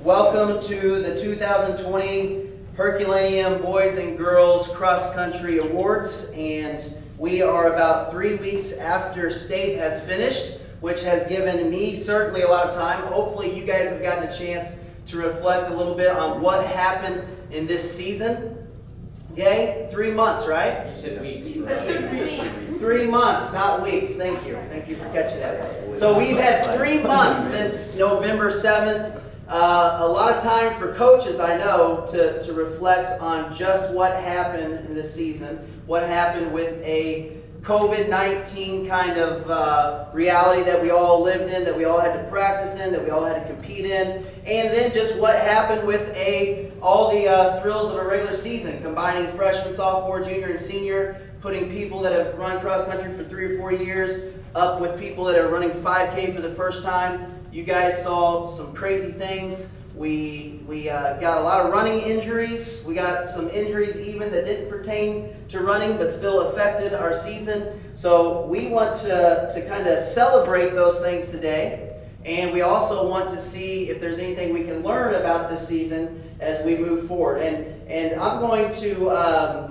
Welcome to the 2020 Herculaneum Boys and Girls Cross Country Awards, and we are about 3 weeks after state has finished, which has given me certainly a lot of time. Hopefully you guys have gotten a chance to reflect a little bit on what happened in this season. Okay, 3 months, right? You said weeks. He said 6 weeks. 3 months, not weeks. Thank you. Thank you for catching that. So we've had 3 months since November 7th. A lot of time for coaches, I know, to reflect on just what happened in this season, what happened with a COVID-19 kind of reality that we all lived in, that we all had to practice in, that we all had to compete in, and then just what happened with all the thrills of a regular season, combining freshman, sophomore, junior, and senior, putting people that have run cross country for 3 or 4 years up with people that are running 5K for the first time. You guys saw some crazy things. We got a lot of running injuries. We got some injuries even that didn't pertain to running but still affected our season. So we want to kind of celebrate those things today. And we also want to see if there's anything we can learn about this season as we move forward. And I'm going to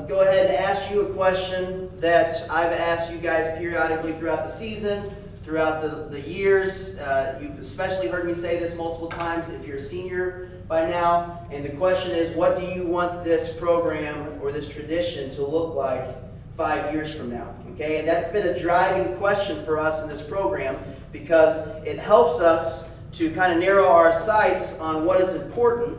go ahead and ask you a question that I've asked you guys periodically throughout the season, throughout the years. You've especially heard me say this multiple times if you're a senior by now. And the question is, what do you want this program or this tradition to look like 5 years from now? Okay, and that's been a driving question for us in this program because it helps us to kind of narrow our sights on what is important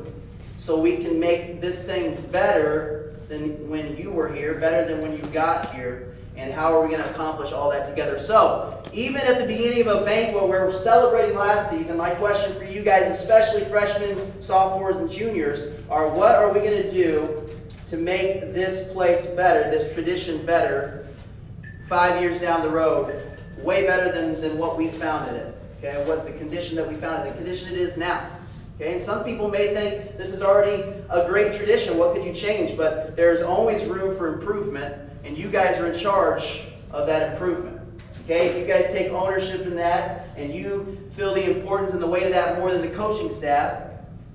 so we can make this thing better than when you were here, better than when you got here. And how are we going to accomplish all that together? So, even at the beginning of a banquet where we're celebrating last season, my question for you guys, especially freshmen, sophomores, and juniors, are what are we going to do to make this place better, this tradition better, 5 years down the road, way better than what we founded it, okay? What the condition that we founded, the condition it is now. Okay, and some people may think this is already a great tradition, what could you change? But there's always room for improvement, and you guys are in charge of that improvement. Okay, if you guys take ownership in that, and you feel the importance and the weight of that more than the coaching staff,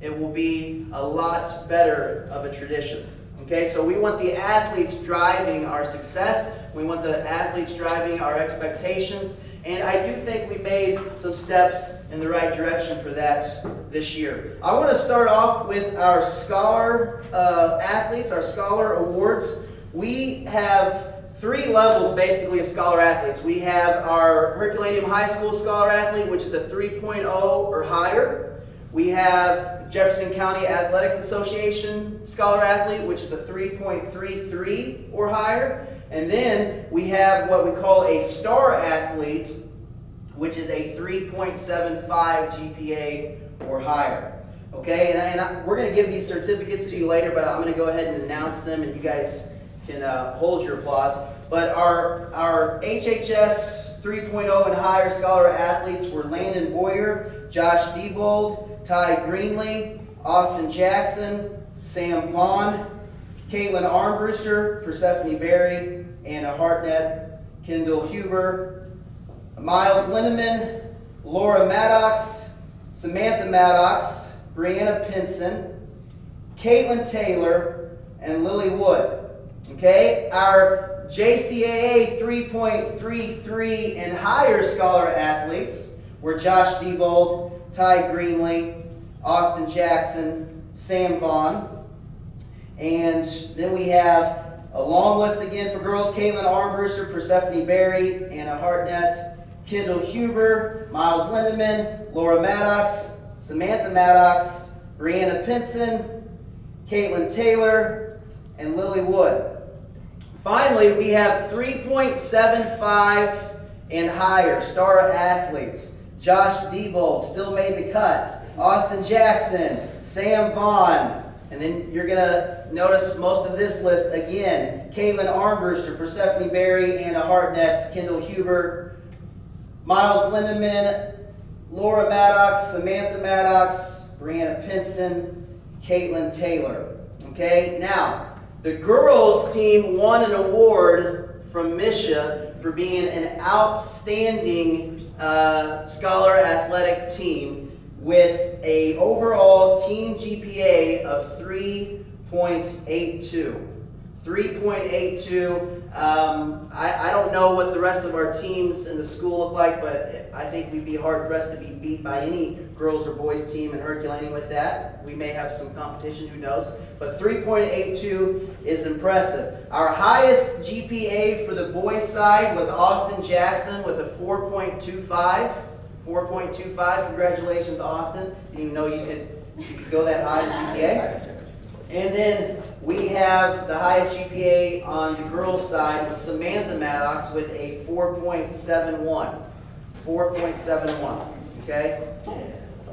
it will be a lot better of a tradition. Okay, so we want the athletes driving our success, we want the athletes driving our expectations, and I do think we made some steps in the right direction for that this year. I want to start off with our scholar athletes, our scholar awards. We have 3 levels basically of scholar athletes. We have our Herculaneum High School scholar athlete, which is a 3.0 or higher. We have Jefferson County Athletics Association scholar athlete, which is a 3.33 or higher. And then we have what we call a star athlete, which is a 3.75 GPA or higher. Okay, and we're going to give these certificates to you later, but I'm going to go ahead and announce them, and you guys can hold your applause. But our HHS 3.0 and higher scholar athletes were Landon Moyer, Josh Diebold, Ty Greenlee, Austin Jackson, Sam Vaughn, Caitlin Armbruster, Persephone Berry, Anna Hartnett, Kendall Huber, Miles Lindeman, Laura Maddox, Samantha Maddox, Brianna Pinson, Caitlin Taylor, and Lily Wood. Okay, our JCAA 3.33 and higher scholar athletes were Josh Diebold, Ty Greenlee, Austin Jackson, Sam Vaughn. And then we have a long list again for girls: Caitlin Armbruster, Persephone Berry, Anna Hartnett, Kendall Huber, Miles Lindeman, Laura Maddox, Samantha Maddox, Brianna Pinson, Caitlin Taylor, and Lily Wood. Finally, we have 3.75 and higher star athletes. Josh Diebold still made the cut. Austin Jackson, Sam Vaughn, and then you're going to notice most of this list again. Caitlin Armbruster, Persephone Berry, Anna Hartnett, Kendall Huber, Miles Lindeman, Laura Maddox, Samantha Maddox, Brianna Pinson, Caitlin Taylor. Okay, now, the girls team won an award from Misha for being an outstanding scholar athletic team with a overall team GPA of 3.82. 3.82. I don't know what the rest of our teams in the school look like, but I think we'd be hard pressed to be beat by any girls or boys team in Herculaneum with that. We may have some competition, who knows? But 3.82 is impressive. Our highest GPA for the boys side was Austin Jackson with a 4.25. 4.25. Congratulations, Austin. Didn't even know you could go that high in GPA. And then we have the highest GPA on the girls' side was Samantha Maddox with a 4.71. 4.71. Okay?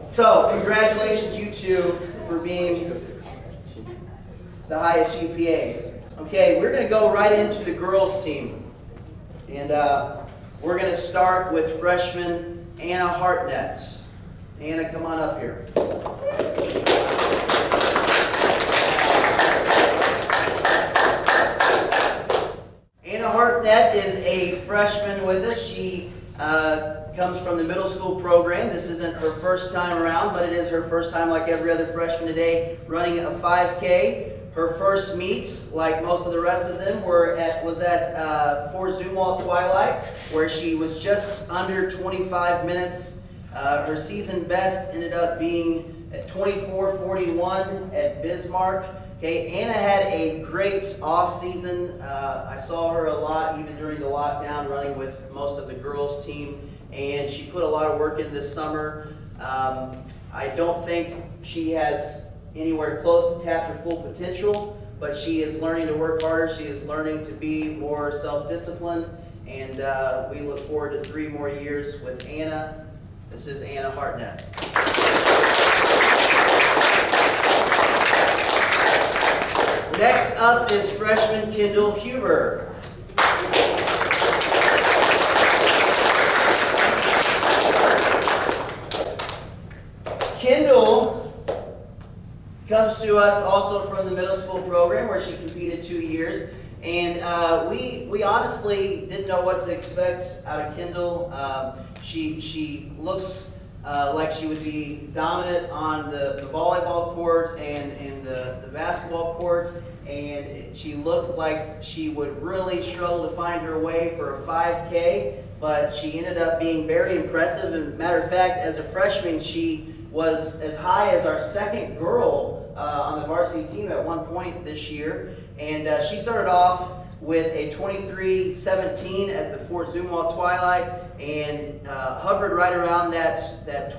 So, congratulations, you two, for being the highest GPAs. Okay, we're going to go right into the girls' team. And we're going to start with freshman Anna Hartnett. Anna, come on up here. Hartnett is a freshman with us. She comes from the middle school program. This isn't her first time around, but it is her first time, like every other freshman today, running a 5K. Her first meet, like most of the rest of them, was at Fort Zumwalt Twilight, where she was just under 25 minutes. Her season best ended up being at 24:41 at Bismarck. Okay, Anna had a great off-season. I saw her a lot even during the lockdown running with most of the girls' team, and she put a lot of work in this summer. I don't think she has anywhere close to tapped her full potential, but she is learning to work harder. She is learning to be more self-disciplined, and we look forward to 3 more years with Anna. This is Anna Hartnett. Next up is freshman Kendall Huber. Kendall comes to us also from the middle school program where she competed 2 years. And we honestly didn't know what to expect out of Kendall. She looks like she would be dominant on the volleyball court and the basketball court, and she looked like she would really struggle to find her way for a 5K, but she ended up being very impressive. As a matter of fact, as a freshman, she was as high as our second girl on the varsity team at one point this year, and she started off with a 23:17 at the Fort Zumwalt Twilight, and hovered right around that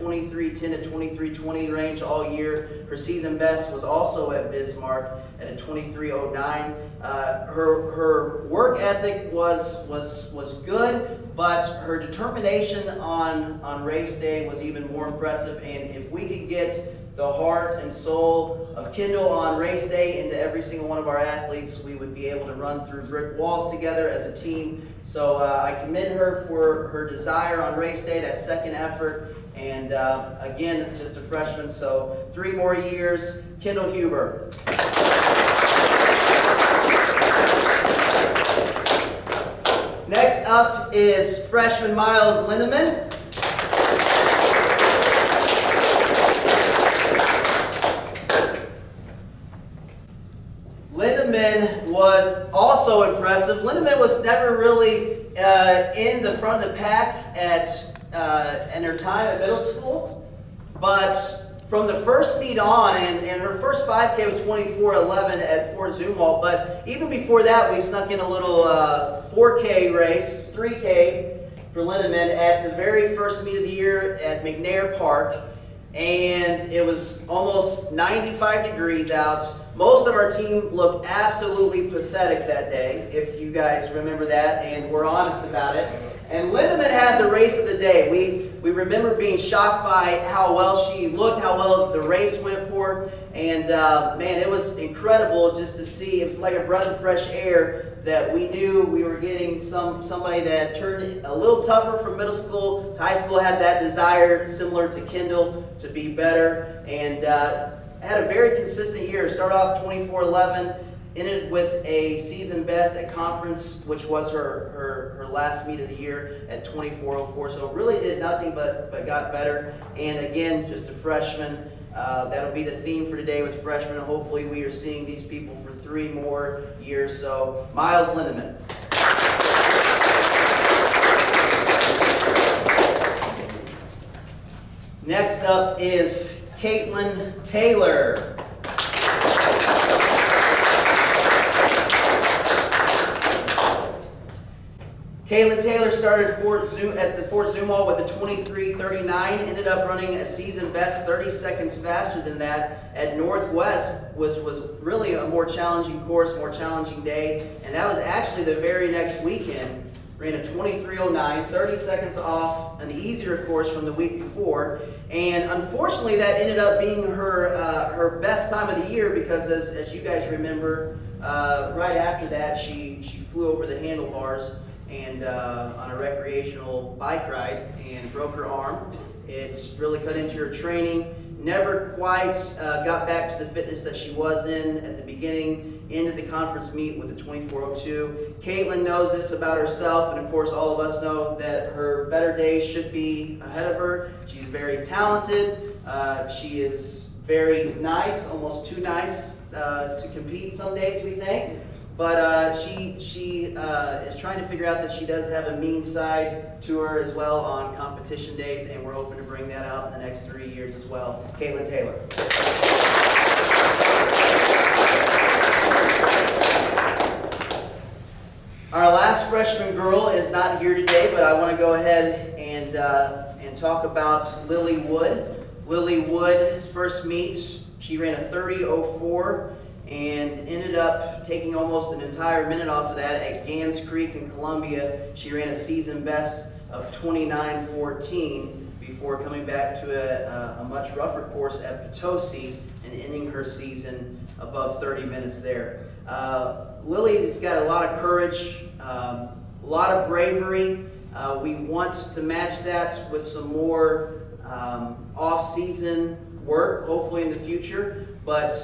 23:10 to 23:20 range all year. Her season best was also at Bismarck at a 23:09. Her work ethic was good, but her determination on race day was even more impressive. And if we could get the heart and soul of Kendall on race day into every single one of our athletes, we would be able to run through brick walls together as a team. So I commend her for her desire on race day, that second effort, and again, just a freshman, so 3 more years. Kendall Huber. Next up is freshman Miles Lindemann. Lindemann was also impressive. Lindemann was never really in the front of the pack in her time at middle school, but from the first meet on, and her first 5K was 24:11 at Fort Zumwalt, but even before that, we snuck in a little 4K race, 3K for Lindemann at the very first meet of the year at McNair Park, and it was almost 95 degrees out. Most of our team looked absolutely pathetic that day, if you guys remember that, and we're honest about it. And Lindemann had the race of the day. We remember being shocked by how well she looked, how well the race went for her. And man, it was incredible just to see. It was like a breath of fresh air that we knew we were getting somebody that turned a little tougher from middle school to high school, had that desire similar to Kendall to be better, and had a very consistent year. Started off 24:11, ended with a season best at conference, which was her last meet of the year at 24:04. So really did nothing but got better. And again, just a freshman. That'll be the theme for today with freshmen. Hopefully we are seeing these people for 3 more years. So Miles Lindemann. Next up is Caitlin Taylor. Caitlin Taylor started at the Fort Zumwalt with a 23:39, ended up running a season best 30 seconds faster than that at Northwest, was really a more challenging course, more challenging day, and that was actually the very next weekend. Ran a 23:09, 30 seconds off an easier course from the week before, and unfortunately that ended up being her best time of the year because as you guys remember, right after that she flew over the handlebars and on a recreational bike ride and broke her arm. It's really cut into her training. Never quite got back to the fitness that she was in at the beginning. Ended the conference meet with a 24:02. Caitlin knows this about herself, and of course all of us know that her better days should be ahead of her. She's very talented. She is very nice, almost too nice to compete some days, we think. But she is trying to figure out that she does have a mean side to her as well on competition days, and we're hoping to bring that out in the next 3 years as well. Caitlin Taylor. Our last freshman girl is not here today, but I want to go ahead and talk about Lily Wood. Lily Wood, first meet, she ran a 30:04. And ended up taking almost an entire minute off of that at Gans Creek in Columbia. She ran a season best of 29:14 before coming back to a much rougher course at Potosi and ending her season above 30 minutes there. Lily's got a lot of courage, a lot of bravery. We want to match that with some more off-season work, hopefully in the future. But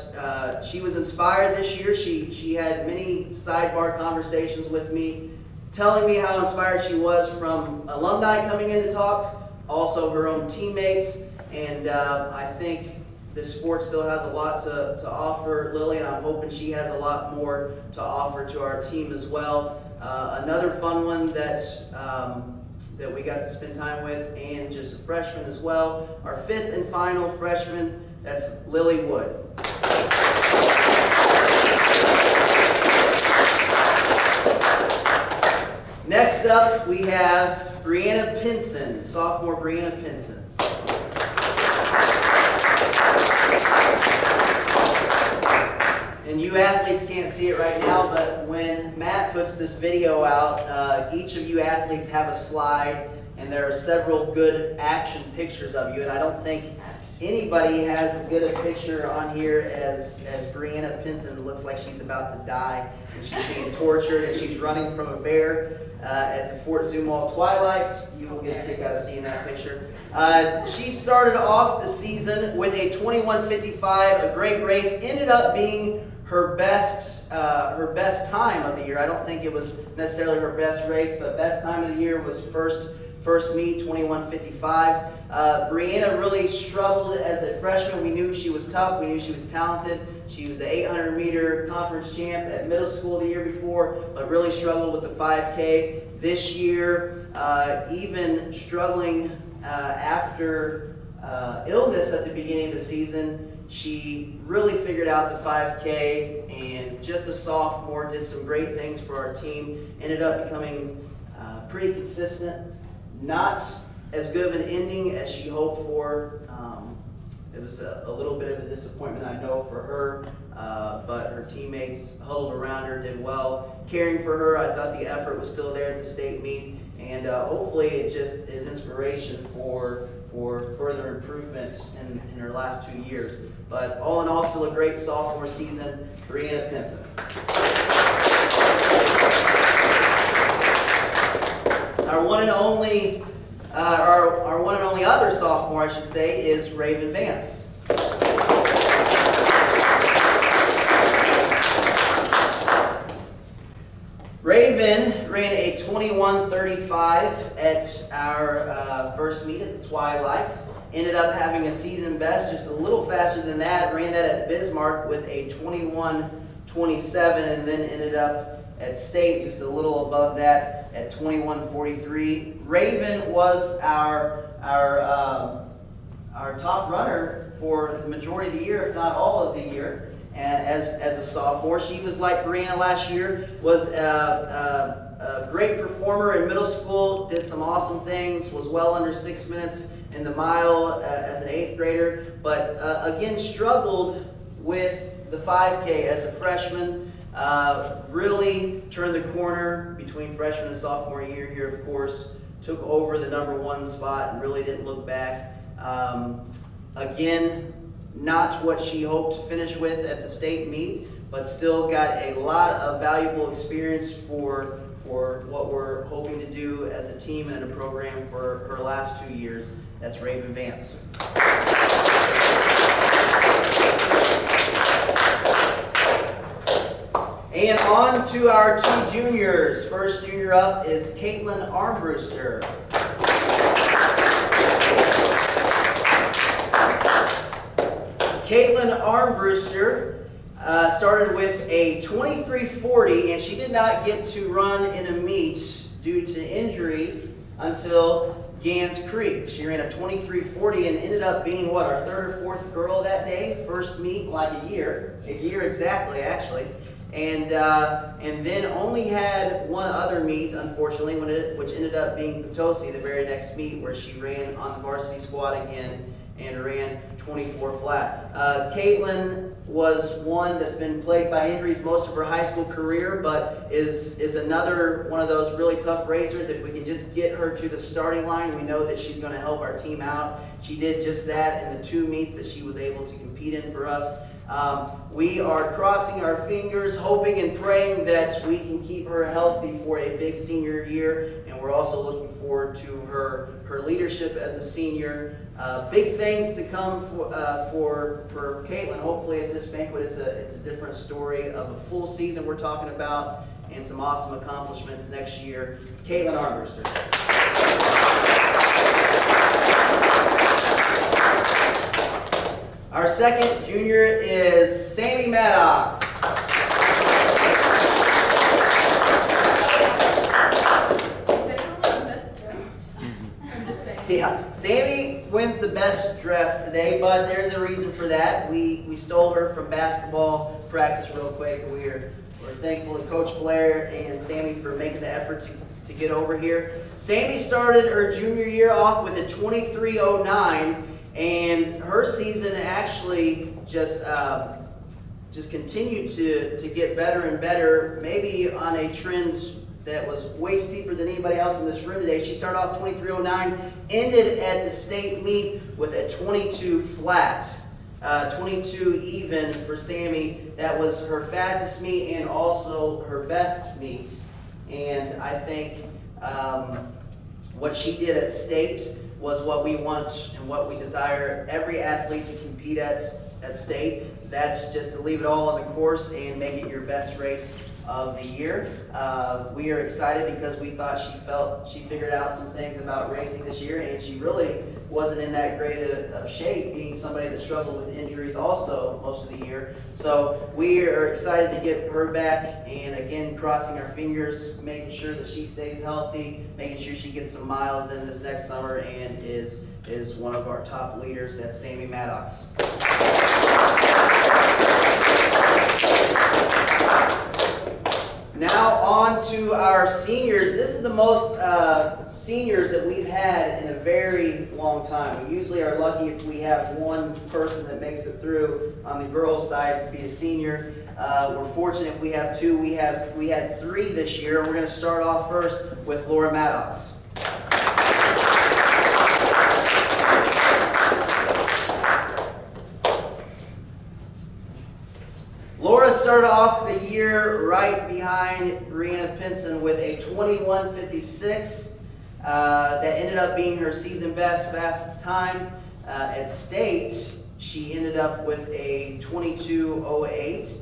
she was inspired this year. She had many sidebar conversations with me, telling me how inspired she was from alumni coming in to talk, also her own teammates, and I think this sport still has a lot to offer Lily, and I'm hoping she has a lot more to offer to our team as well. Another fun one that we got to spend time with, and just a freshman as well. Our 5th and final freshman, that's Lily Wood. Next up, we have Brianna Pinson, sophomore Brianna Pinson. And you athletes can't see it right now, but when Matt puts this video out, each of you athletes have a slide, and there are several good action pictures of you, and I don't think anybody has as good a picture on here as Brianna Pinson. It looks like she's about to die, and she's being tortured, and she's running from a bear at the Fort Zumwalt twilight. You will get a kick out of seeing that picture. She started off the season with a 21:55, a great race. Ended up being her best time of the year. I don't think it was necessarily her best race, but best time of the year was first meet, 21:55. Brianna really struggled as a freshman. We knew she was tough. We knew she was talented. She was the 800-meter conference champ at middle school the year before, but really struggled with the 5K. This year, even struggling after illness at the beginning of the season, she really figured out the 5K, and just a sophomore, did some great things for our team. Ended up becoming pretty consistent. Not as good of an ending as she hoped for. It was a little bit of a disappointment, I know, for her, but her teammates huddled around her, did well. Caring for her, I thought the effort was still there at the state meet, and hopefully it just is inspiration for further improvement in her last 2 years. But all in all, still a great sophomore season. Brianna Pinson. Our one and only other sophomore, I should say, is Raven Vance. 21:35 at our first meet at the Twilight. Ended up having a season best, just a little faster than that. Ran that at Bismarck with a 21:27, and then ended up at State just a little above that at 21:43. Raven was our top runner for the majority of the year, if not all of the year. As a sophomore, she was like Brianna last year, was a great performer in middle school, did some awesome things, was well under 6 minutes in the mile as an 8th grader, but again struggled with the 5K as a freshman. Really turned the corner between freshman and sophomore year here, of course. Took over the #1 spot and really didn't look back. Again, not what she hoped to finish with at the state meet, but still got a lot of valuable experience for what we're hoping to do as a team and a program for her last 2 years. That's Raven Vance. And on to our 2 juniors. First junior up is Caitlin Armbruster. Caitlin Armbruster started with a 23:40, and she did not get to run in a meet due to injuries until Gans Creek. She ran a 23:40 and ended up being, what, our 3rd or 4th girl that day? First meet in like a year exactly, actually. And then only had one other meet, unfortunately, which ended up being Potosi, the very next meet, where she ran on the varsity squad again and ran 24 flat. Caitlin was one that's been plagued by injuries most of her high school career, but is another one of those really tough racers. If we can just get her to the starting line, we know that she's going to help our team out. She did just that in the 2 meets that she was able to compete in for us. We are crossing our fingers, hoping and praying that we can keep her healthy for a big senior year, and we're also looking forward to her leadership as a senior. Big things to come for Caitlin. Hopefully at this banquet it's a different story of a full season we're talking about and some awesome accomplishments next year. Caitlin Armbruster. Our second junior is Sammy Maddox. Yes, Sammy wins the best dress today, but there's a reason for that. We stole her from basketball practice real quick. We're thankful to Coach Blair and Sammy for making the effort to get over here. Sammy started her junior year off with a 23:09, and her season actually just continued to get better and better, maybe on a trend that was way steeper than anybody else in this room today. She started off 23:09, ended at the state meet with a 22 flat, 22 even for Sammy. That was her fastest meet and also her best meet. And I think what she did at state was what we want and what we desire every athlete to compete at state. That's just to leave it all on the course and make it your best race of the year. We are excited because we thought she figured out some things about racing this year, and she really wasn't in that great of shape, being somebody that struggled with injuries also most of the year. So we are excited to get her back, and again, crossing our fingers, making sure that she stays healthy, making sure she gets some miles in this next summer, and is one of our top leaders. That's Sammy Maddox. Now on to our seniors. This is the most seniors that we've had in a very long time. We usually are lucky if we have one person that makes it through on the girls' side to be a senior. We're fortunate if we have 2. We had 3 this year. We're going to start off first with Laura Maddox. Laura started off the year right behind Brianna Pinson with a 21:56. That ended up being her season best, fastest time. At state, she ended up with a 22:08.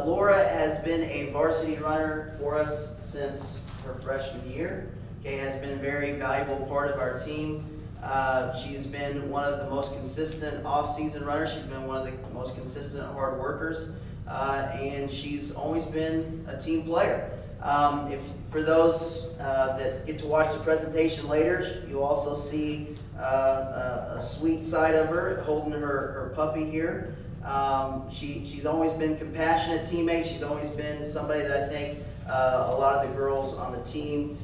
Laura has been a varsity runner for us since her freshman year. Okay, has been a very valuable part of our team. She has been one of the most consistent off-season runners. She's been one of the most consistent hard workers, and she's always been a team player. For those that get to watch the presentation later, you'll also see a sweet side of her holding her puppy here. She's always been a compassionate teammate. She's always been somebody that I think a lot of the girls on the team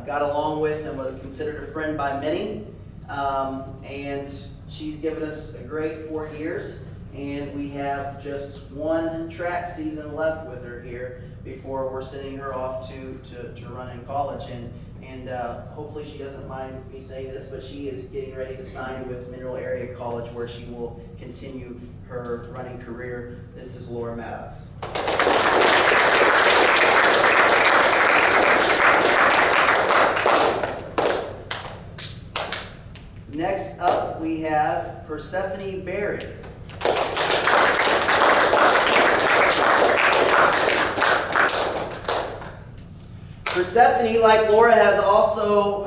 got along with and was considered a friend by many. And she's given us a great 4 years, and we have just one track season left with her here before we're sending her off to run in college. And hopefully she doesn't mind me saying this, but she is getting ready to sign with Mineral Area College, where she will continue her running career. This is Laura Maddox. Next up, we have Persephone Berry. Persephone, like Laura, has also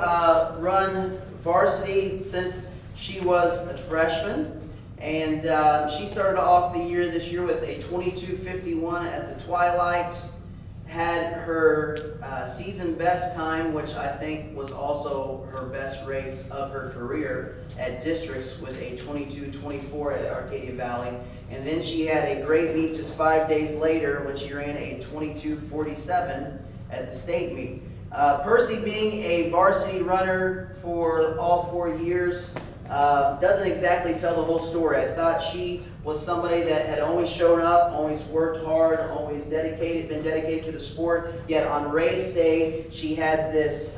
run varsity since she was a freshman. And she started off the year this year with a 22:51 at the Twilight. Had her season best time, which I think was also her best race of her career at districts, with a 22:24 at Arcadia Valley. And then she had a great meet just 5 days later when she ran a 22:47 at the state meet. Percy, being a varsity runner for all 4 years, doesn't exactly tell the whole story. I thought she was somebody that had always shown up, always worked hard, always been dedicated to the sport. Yet on race day, she had this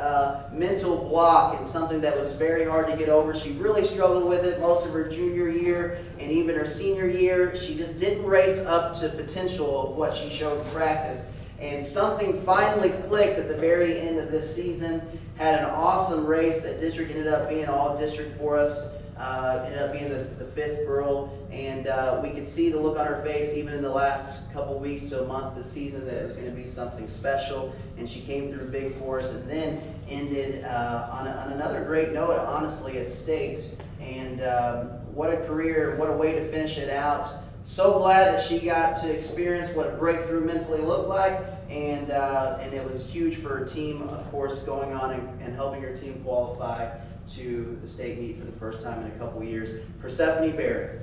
mental block, and something that was very hard to get over. She really struggled with it most of her junior year and even her senior year. She just didn't race up to potential of what she showed in practice. And something finally clicked at the very end of this season. Had an awesome race at district, ended up being all district for us. Ended up being the 5th girl, and we could see the look on her face even in the last couple weeks to a month of the season that it was going to be something special. And she came through big for us, and then ended on another great note, honestly, at state. And what a career, what a way to finish it out. So glad that she got to experience what a breakthrough mentally looked like, and it was huge for her team, of course, going on and helping her team qualify to the state meet for the first time in a couple years. Persephone Berry.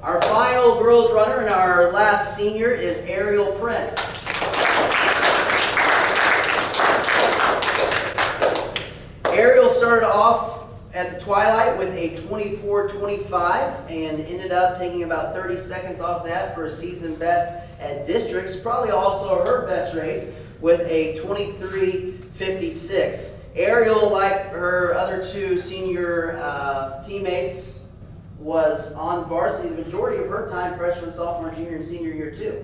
Our final girls runner and our last senior is Ariel Prince. Ariel started off at the Twilight with a 24:25 and ended up taking about 30 seconds off that for a season best at districts. Probably also her best race with a 23:56. Ariel, like her other two senior teammates, was on varsity the majority of her time, freshman, sophomore, junior, and senior year too.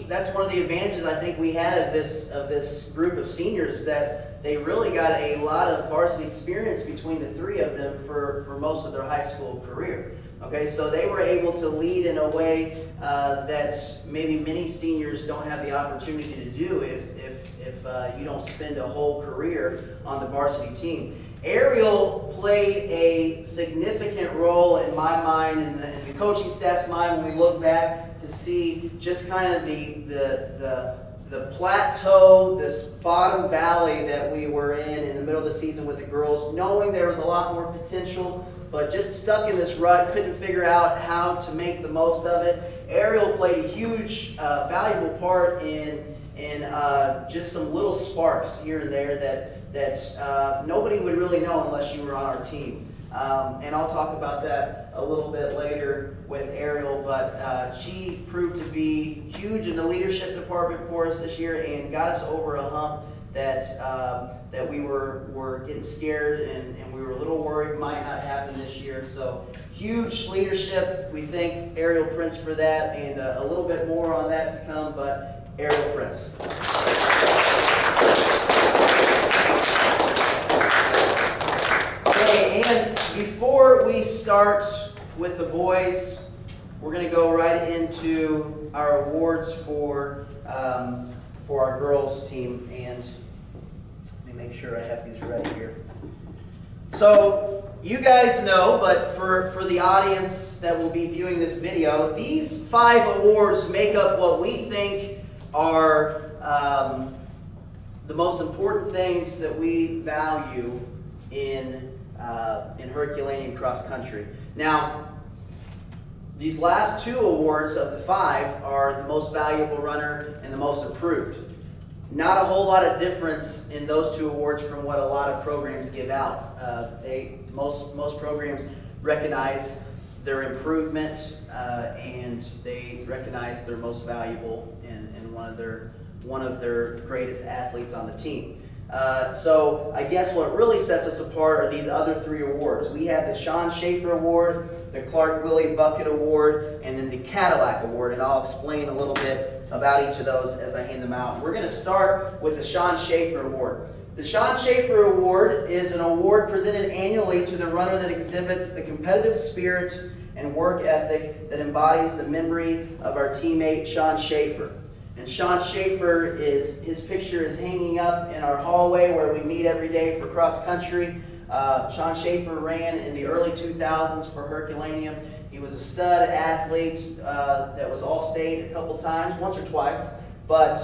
That's one of the advantages I think we had of this group of seniors, that they really got a lot of varsity experience between the three of them for most of their high school career. Okay, so they were able to lead in a way that maybe many seniors don't have the opportunity to do if you don't spend a whole career on the varsity team. Ariel played a significant role in my mind, and the coaching staff's mind, when we look back to see just kind of the plateau, this bottom valley that we were in the middle of the season with the girls, knowing there was a lot more potential, but just stuck in this rut, couldn't figure out how to make the most of it. Ariel played a huge, valuable part in just some little sparks here and there that nobody would really know unless you were on our team. And I'll talk about that a little bit later with Ariel, but she proved to be huge in the leadership department for us this year and got us over a hump that we were getting scared and we were a little worried might not happen this year. So huge leadership. We thank Ariel Prince for that, and a little bit more on that to come, but Ariel Prince. Okay, and before we start with the boys, we're going to go right into our awards for our girls team, and let me make sure I have these ready here. So you guys know, but for the audience that will be viewing this video, these 5 awards make up what we think are the most important things that we value in Herculaneum cross country. Now, these last 2 awards of the 5 are the most valuable runner and the most improved. Not a whole lot of difference in those 2 awards from what a lot of programs give out. Most programs recognize their improvement and they recognize their most valuable and one of their greatest athletes on the team. So I guess what really sets us apart are these other 3 awards. We have the Schaefer Award, the Willie Bucket Award, and then the Cadillac Award, and I'll explain a little bit about each of those as I hand them out. We're going to start with the Schaefer Award. The Schaefer Award is an award presented annually to the runner that exhibits the competitive spirit and work ethic that embodies the memory of our teammate Schaefer. And Schaefer, his picture is hanging up in our hallway where we meet every day for cross country. Schaefer ran in the early 2000s for Herculaneum. He was a stud athlete that was all-state a couple times, once or twice. But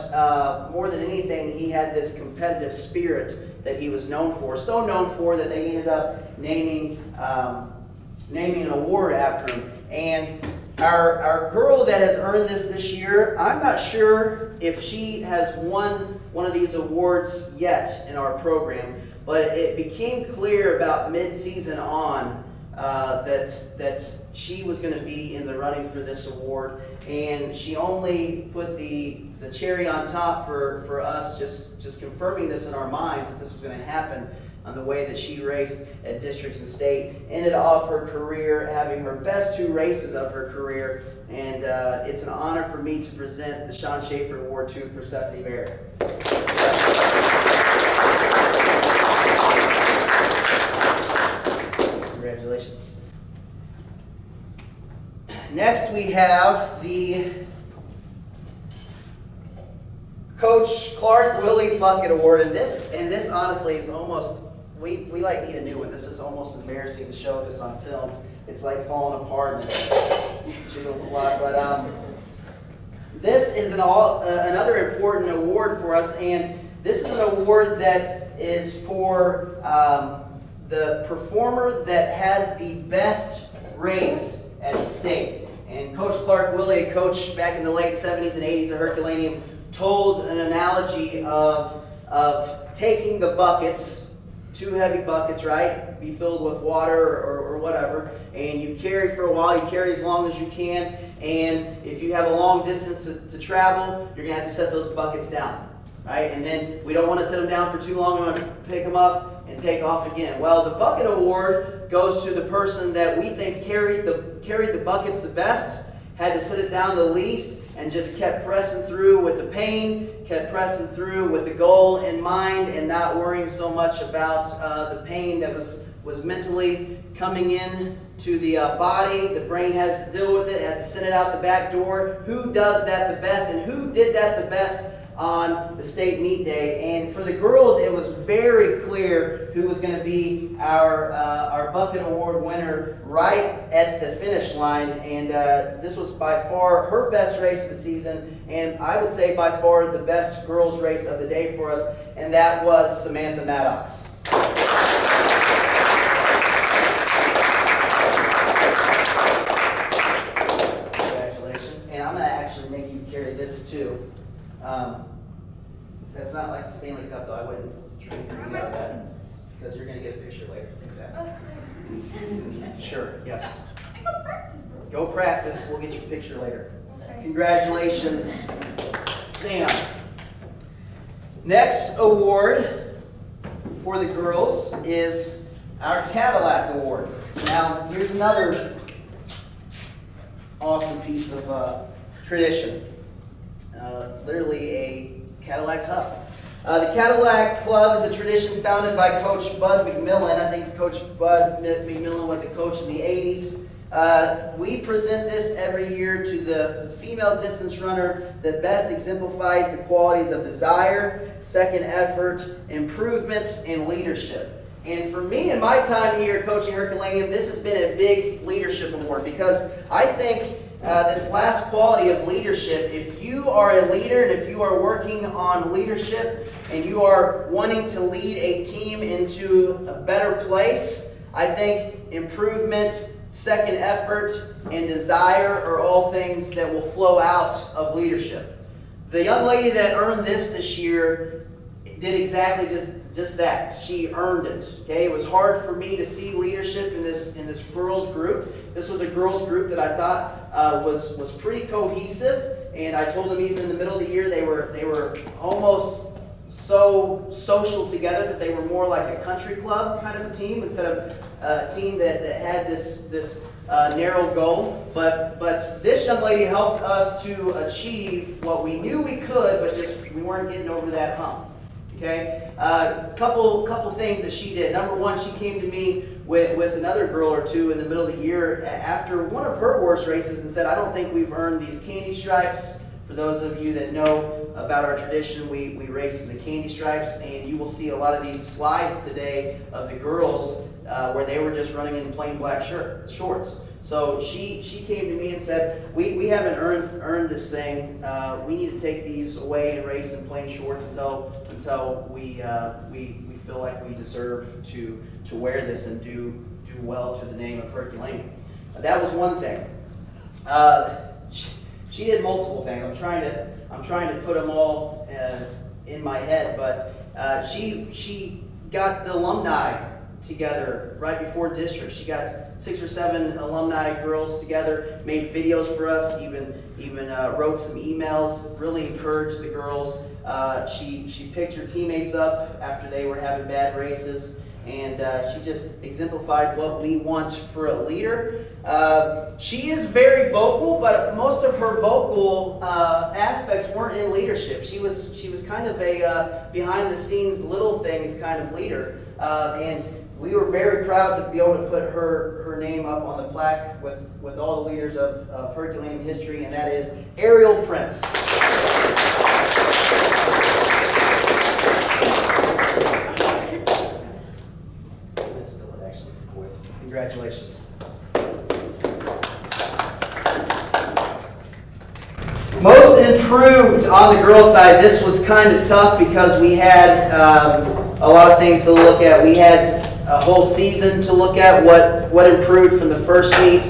more than anything, he had this competitive spirit that he was known for. So known for that they ended up naming an award after him. And our girl that has earned this year, I'm not sure if she has won one of these awards yet in our program, but it became clear about mid-season on that she was going to be in the running for this award, and she only put the cherry on top for us, just confirming this in our minds that this was going to happen on the way that she raced at districts and state. Ended off her career having her best 2 races of her career, and it's an honor for me to present the Schaefer Award to Persephone Berry. Congratulations. Next we have the Coach Clark Willie Bucket Award, and this honestly is almost, we like need a new one. This is almost embarrassing to show this on film. It's like falling apart and it jiggles a lot, but this is another important award for us, and this is an award that is for the performer that has the best race at state. And Coach Clark Willie, a coach back in the late 70s and 80s at Herculaneum, told an analogy of taking the buckets, 2 heavy buckets, right? Be filled with water or whatever, and you carry for a while, you carry as long as you can, and if you have a long distance to travel, you're going to have to set those buckets down, right? And then we don't want to set them down for too long, we want to pick them up and take off again. Well, the Bucket Award goes to the person that we think carried the buckets the best, had to set it down the least, and just kept pressing through with the pain, kept pressing through with the goal in mind, and not worrying so much about the pain that was mentally coming in to the body. The brain has to deal with it, has to send it out the back door. Who does that the best, and who did that the best on the state meet day? And for the girls, it was very clear who was going to be our Bucket Award winner right at the finish line. And this was by far her best race of the season, and I would say by far the best girls race of the day for us, and that was Sammy Maddox. Congratulations. And I'm going to actually make you carry this too. That's not like the Stanley Cup, though. I wouldn't drink anything out of that because you're going to get a picture later. Take that. Sure, yes. Go practice. We'll get your picture later. Okay. Congratulations, Sam. Next award for the girls is our Cadillac Award. Now, here's another awesome piece of tradition. Literally a Cadillac Hub. The Cadillac Club is a tradition founded by Coach Bud McMillan. I think Coach Bud McMillan was a coach in the 80s. We present this every year to the female distance runner that best exemplifies the qualities of desire, second effort, improvement, and leadership. And for me, in my time here coaching Herculaneum, this has been a big leadership award because I think this last quality of leadership, if you are a leader and if you are working on leadership and you are wanting to lead a team into a better place, I think improvement, second effort, and desire are all things that will flow out of leadership. The young lady that earned this year did exactly just that. She earned it. Okay, it was hard for me to see leadership in this girls group. This was a girls group that I thought was pretty cohesive, and I told them even in the middle of the year they were almost so social together that they were more like a country club kind of a team instead of a team that had this narrow goal. But this young lady helped us to achieve what we knew we could, but just we weren't getting over that hump. Okay, couple things that she did. Number one, she came to me with another girl or two in the middle of the year after one of her worst races and said, "I don't think we've earned these candy stripes." For those of you that know about our tradition, we race in the candy stripes, and you will see a lot of these slides today of the girls where they were just running in plain black shorts. So she came to me and said, we haven't earned this thing. We need to take these away and race in plain shorts until we feel like we deserve to wear this and do well to the name of Herculaneum. That was one thing. She did multiple things. I'm trying to put them all in my head, but she got the alumni together right before district. She got 6 or 7 alumni girls together, made videos for us, even wrote some emails, really encouraged the girls. She picked her teammates up after they were having bad races, and she just exemplified what we want for a leader. She is very vocal, but most of her vocal aspects weren't in leadership. She was kind of a behind the scenes little things kind of leader, and we were very proud to be able to put her name up on the plaque with all the leaders of Herculaneum history, and that is Ariel Prince. Congratulations. Most improved on the girls' side, this was kind of tough because we had a lot of things to look at. We had a whole season to look at what improved from the first meet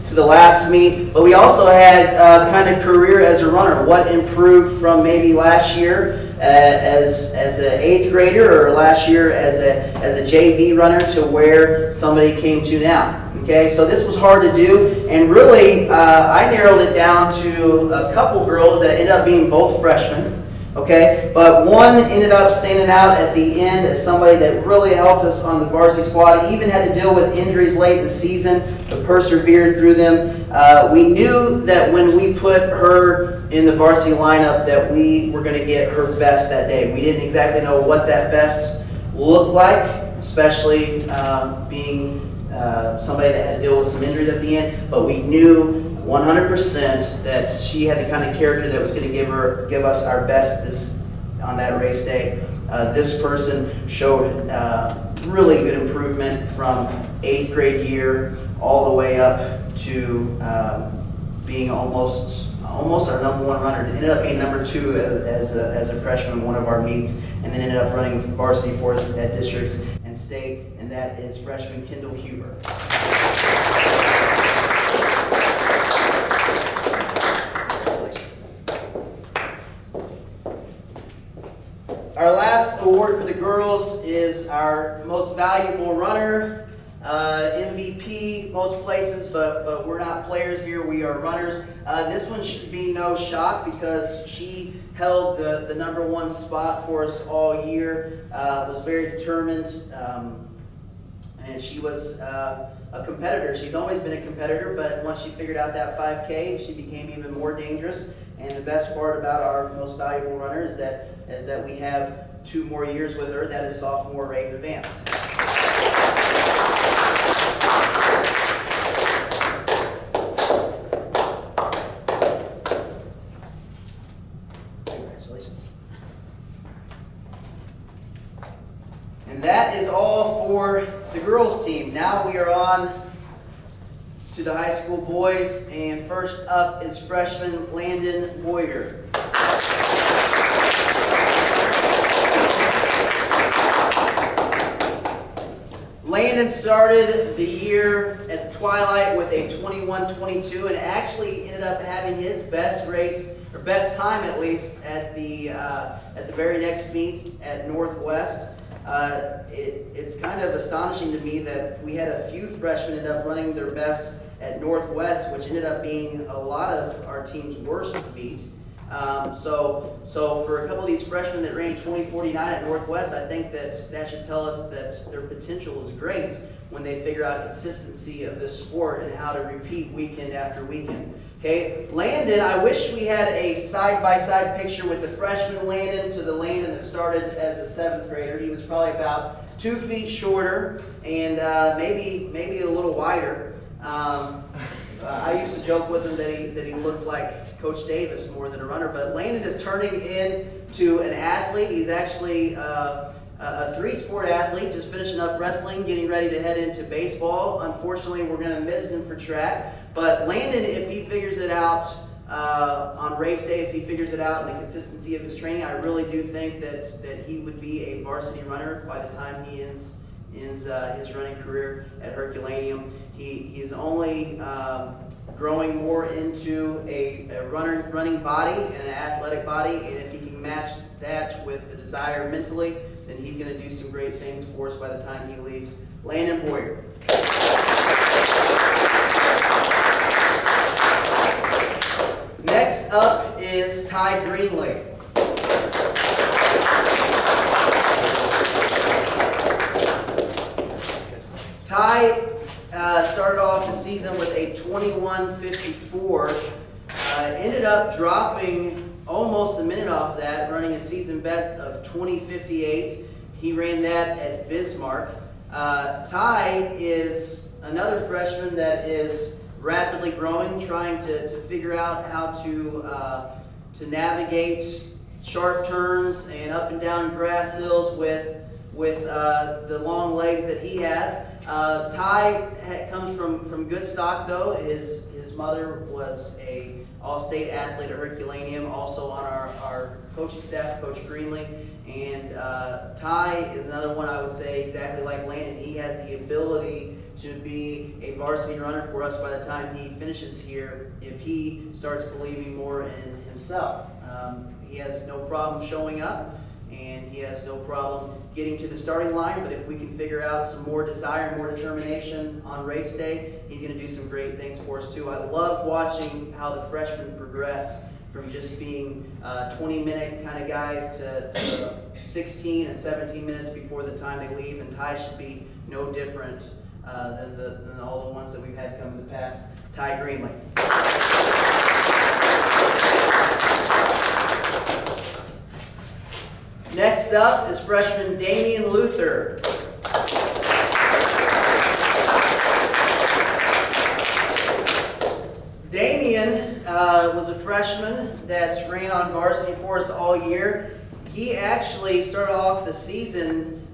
to the last meet, but we also had kind of career as a runner. What improved from maybe last year as an 8th grader or last year as a JV runner to where somebody came to now. Okay, so this was hard to do, and really I narrowed it down to a couple girls that ended up being both freshmen. Okay, but one ended up standing out at the end as somebody that really helped us on the varsity squad. He even had to deal with injuries late in the season, but persevered through them. We knew that when we put her in the varsity lineup that we were going to get her best that day. We didn't exactly know what that best looked like, especially being somebody that had to deal with some injuries at the end, but we knew 100% that she had the kind of character that was going to give us our best on that race day. This person showed really good improvement from 8th grade year all the way up to being almost our number 1 runner. It ended up being number 2 as a freshman in one of our meets, and then ended up running varsity for us at districts and state, and that is freshman Kendall Huber. Our last award for the girls is our most valuable runner, MVP most places, but we're not players here, we are runners. This one should be no shock because she held the number 1 spot for us all year, was very determined, and she was a competitor. She's always been a competitor, but once she figured out that 5K, she became even more dangerous. And the best part about our most valuable runner is that we have 2 more years with her. That is sophomore Vance. girls team. Now we are on to the high school boys, and first up is freshman Landon Moyer. Landon started the year at the Twilight with a 21-22 and actually ended up having his best race, or best time at least, at the very next meet at Northwest. It's kind of astonishing to me that we had a few freshmen end up running their best at Northwest, which ended up being a lot of our team's worst meet. So for a couple of these freshmen that ran 20:49 at Northwest, I think that should tell us that their potential is great when they figure out consistency of this sport and how to repeat weekend after weekend. Okay, Landon, I wish we had a side-by-side picture with the freshman Landon to the Landon that started as a 7th grader. He was probably about 2 feet shorter and maybe a little wider. I used to joke with him that he looked like Coach Davis more than a runner, but Landon is turning into an athlete. He's actually a 3-sport athlete, just finishing up wrestling, getting ready to head into baseball. Unfortunately, we're going to miss him for track, but Landon, if he figures it out on race day, if he figures it out in the consistency of his training, I really do think that he would be a varsity runner by the time he ends his running career at Herculaneum. He is only growing more into a running body and an athletic body, and if he can match that with the desire mentally, then he's going to do some great things for us by the time he leaves. Landon Moyer. Next up is Ty Greenlee. Ty started off the season with a 21:54, ended up dropping almost a minute off that, running a season best of 20:58. He ran that at Bismarck. Ty is another freshman that is rapidly growing, trying to figure out how to navigate sharp turns and up and down grass hills with the long legs that he has. Ty comes from good stock though. His mother was a all-state athlete at Herculaneum, also on our coaching staff, Coach Greenlee. And Ty is another one I would say exactly like Landon. He has the ability to be a varsity runner for us by the time he finishes here if he starts believing more in himself. He has no problem showing up, and he has no problem getting to the starting line, but if we can figure out some more desire, more determination on race day, he's going to do some great things for us too. I love watching how the freshmen progress from just being 20-minute kind of guys to 16 and 17 minutes before the time they leave, and Ty should be no different than all the ones that we've had come in the past. Ty Greenlee. Next up is freshman Damian Luther. Damian was a freshman that ran on varsity for us all year. He actually started off the season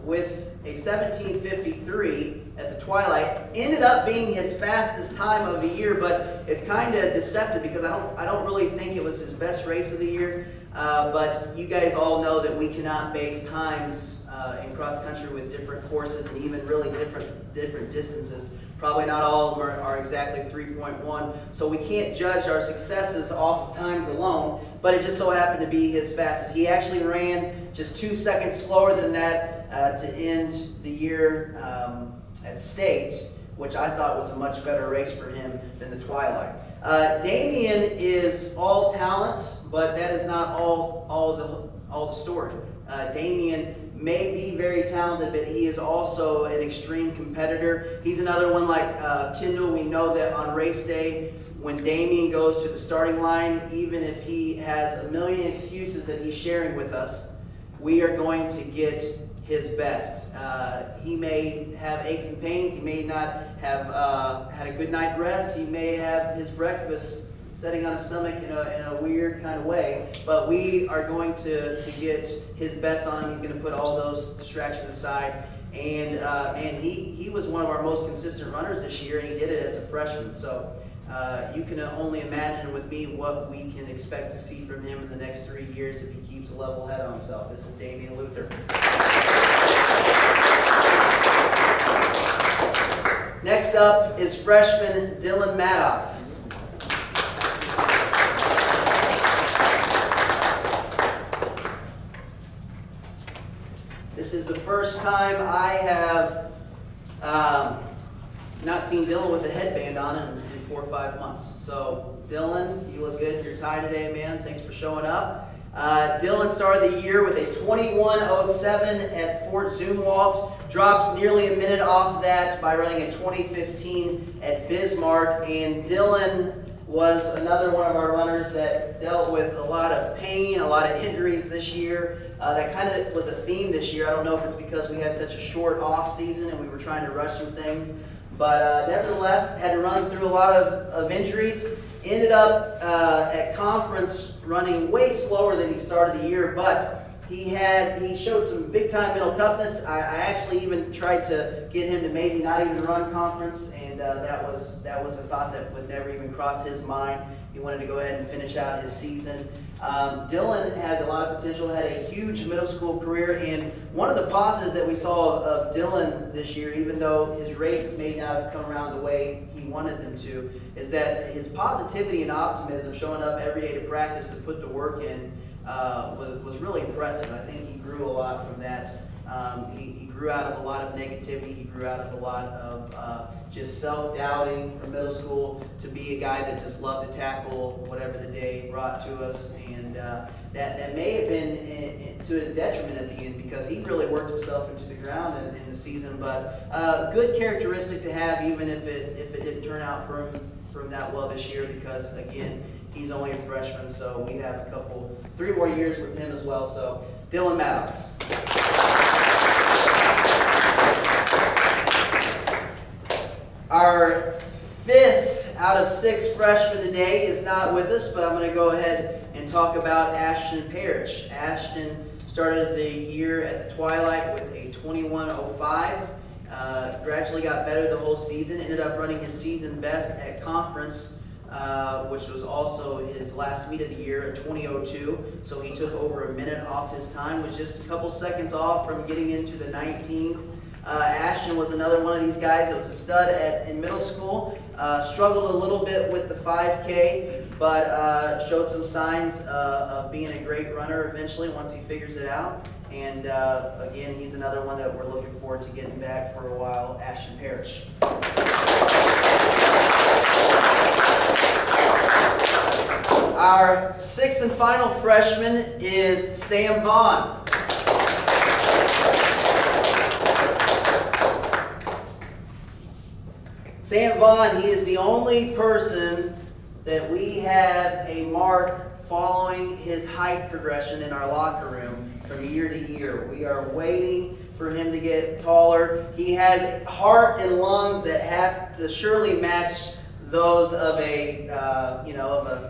with a 17:53 at the Twilight. Ended up being his fastest time of the year, but it's kind of deceptive because I don't really think it was his best race of the year. But you guys all know that we cannot base times in cross country with different courses and even really different distances. Probably not all of them are exactly 3.1, so we can't judge our successes off of times alone, but it just so happened to be his fastest. He actually ran just 2 seconds slower than that to end the year at State, which I thought was a much better race for him than the Twilight. Damian is all talent, but that is not all the story. Damian may be very talented, but he is also an extreme competitor. He's another one like Kendall. We know that on race day, when Damian goes to the starting line, even if he has a million excuses that he's sharing with us, we are going to get his best. He may have aches and pains. He may not have had a good night rest. He may have his breakfast sitting on his stomach in a weird kind of way, but we are going to get his best on him. He's going to put all those distractions aside And he was one of our most consistent runners this year, and he did it as a freshman. So you can only imagine with me what we can expect to see from him in the next 3 years if he keeps a level head on himself. This is Damian Luther. Next up is freshman Dylan Maddox. This is the first time I have not seen Dylan with a headband on in 4 or 5 months. So Dylan, you look good in your tie today, man. Thanks for showing up. Dylan started the year with a 21:07 at Fort Zumwalt. Dropped nearly a minute off that by running a 20:15 at Bismarck. And Dylan was another one of our runners that dealt with a lot of pain, a lot of injuries this year. That kind of was a theme this year. I don't know if it's because we had such a short off season and we were trying to rush some things. But nevertheless, had to run through a lot of injuries. Ended up at conference running way slower than he started the year, but he showed some big time mental toughness. I actually even tried to get him to maybe not even run conference, and that was a thought that would never even cross his mind. He wanted to go ahead and finish out his season. Dylan has a lot of potential, had a huge middle school career, and one of the positives that we saw of Dylan this year, even though his races may not have come around the way he wanted them to, is that his positivity and optimism, showing up every day to practice to put the work in, was really impressive. I think he grew a lot from that. He grew out of a lot of negativity. He grew out of a lot of just self-doubting from middle school to be a guy that just loved to tackle whatever the day brought to us. And that may have been to his detriment at the end because he really worked himself into the ground in the season. But good characteristic to have, even if it didn't turn out for him that well this year, because again, he's only a freshman, so we have 3 more years with him as well. So Dylan Maddox. Our 5th out of 6 freshmen today is not with us, but I'm going to go ahead and talk about Ashton Parrish. Ashton started the year at the twilight with a 21:05. Gradually got better the whole season. Ended up running his season best at conference, which was also his last meet of the year, a 20:02. So he took over a minute off his time, was just a couple seconds off from getting into the 19s. Ashton was another one of these guys that was a stud in middle school. Struggled a little bit with the 5K, but showed some signs of being a great runner eventually once he figures it out. And again, he's another one that we're looking forward to getting back for a while, Ashton Parrish. Our 6th and final freshman is Sam Vaughn. Sam Vaughn, he is the only person that we have a mark following his height progression in our locker room from year to year. We are waiting for him to get taller. He has heart and lungs that have to surely match those of a